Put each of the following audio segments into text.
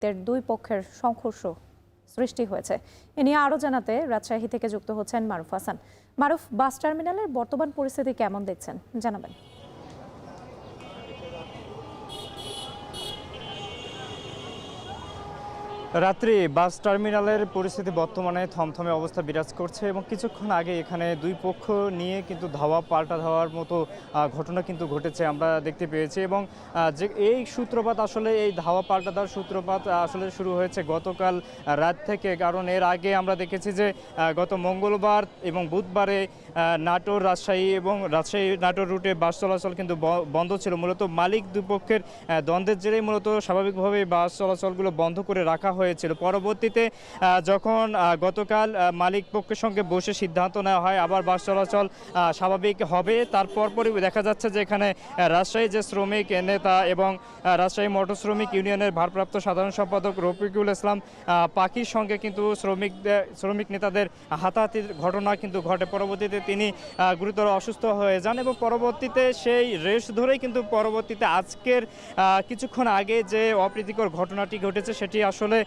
দুই পক্ষের সংঘর্ষ সৃষ্টি হয়েছে। এ নিয়ে আরো জানাতে রাজশাহী থেকে যুক্ত হচ্ছেন মারুফ হাসান। মারুফ, বাস টার্মিনালের বর্তমান পরিস্থিতি কেমন দেখছেন জানাবেন। রাত্রি বাস টার্মিনালের পরিস্থিতি বর্তমানে থমথমে অবস্থা বিরাজ করছে এবং কিছুক্ষণ আগে এখানে দুই পক্ষ নিয়ে কিন্তু ধাওয়া পাল্টা ধাওয়ার মতো ঘটনা কিন্তু ঘটেছে আমরা দেখতে পেয়েছি। এবং যে এই সূত্রপাত আসলে এই ধাওয়া পাল্টা ধাওয়ার সূত্রপাত আসলে শুরু হয়েছে গতকাল রাত থেকে, কারণ এর আগে আমরা দেখেছি যে গত মঙ্গলবার এবং বুধবারে নাটোর রাজশাহী এবং রাজশাহী নাটোর রুটে বাস চলাচল কিন্তু বন্ধ ছিল। মূলত মালিক দুপক্ষের দ্বন্দ্বের জেরেই মূলত স্বাভাবিকভাবে বাস চলাচলগুলো বন্ধ করে রাখা হয়েছিল। পরবর্তীতে যখন গতকাল মালিক পক্ষের সঙ্গে বসে সিদ্ধান্ত নেওয়া হয় আবার বাস চলাচল স্বাভাবিক হবে, তারপরই দেখা যাচ্ছে যে এখানে রাজশাহী যে শ্রমিক নেতা এবং রাজশাহী মোটর শ্রমিক ইউনিয়নের ভারপ্রাপ্ত সাধারণ সম্পাদক রফিকুল ইসলাম পাখির সঙ্গে কিন্তু শ্রমিক নেতাদের হাতাহাতির ঘটনা কিন্তু ঘটে। পরবর্তীতে তিনি গুরুতর অসুস্থ হয়ে যান এবং পরবর্তীতে সেই রেশ ধরেই কিন্তু পরবর্তীতে আজকের কিছুক্ষণ আগে যে অপ্রীতিকর ঘটনাটি ঘটেছে সেটি আসলে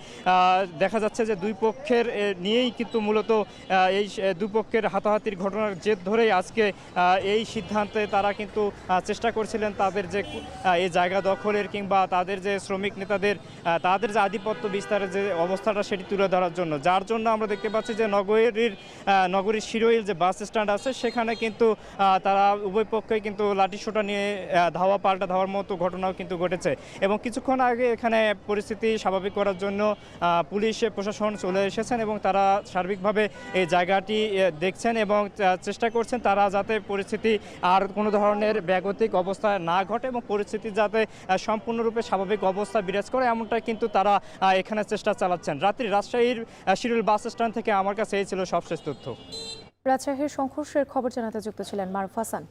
দেখা যাচ্ছে যে দুই পক্ষের নিয়েই কিন্তু মূলত এই দুপক্ষের হাতাহাতির ঘটনার জের ধরেই আজকে এই সিদ্ধান্তে তারা কিন্তু চেষ্টা করছিলেন তাদের যে এই জায়গা দখলের কিংবা তাদের যে শ্রমিক নেতাদের তাদের যে আধিপত্য বিস্তারের যে অবস্থাটা সেটি তুলে ধরার জন্য, যার জন্য আমরা দেখতে পাচ্ছি যে নগরীর শিরোইল যে বাস স্ট্যান্ড আছে সেখানে কিন্তু তারা উভয় পক্ষে কিন্তু লাঠিসোঁটা নিয়ে ধাওয়া পাল্টা ধাওয়ার মতো ঘটনাও কিন্তু ঘটেছে। এবং কিছুক্ষণ আগে এখানে পরিস্থিতি স্বাভাবিক করার জন্য পুলিশ প্রশাসন চলে এসেছেন এবং তারা সার্বিকভাবে এই জায়গাটি দেখছেন এবং চেষ্টা করছেন তারা যাতে পরিস্থিতি আর কোনো ধরনের ব্যাগতিক অবস্থা না ঘটে এবং পরিস্থিতি যাতে সম্পূর্ণরূপে স্বাভাবিক অবস্থা বিরাজ করে এমনটা কিন্তু তারা এখানে চেষ্টা চালাচ্ছেন। রাত্রি রাজশাহীর শিরোইল বাস স্ট্যান্ড থেকে আমার কাছে এই ছিল সবশেষ তথ্য। রাজশাহীর সংঘর্ষের খবর জানাতে যুক্ত ছিলেন মারুফ হাসান।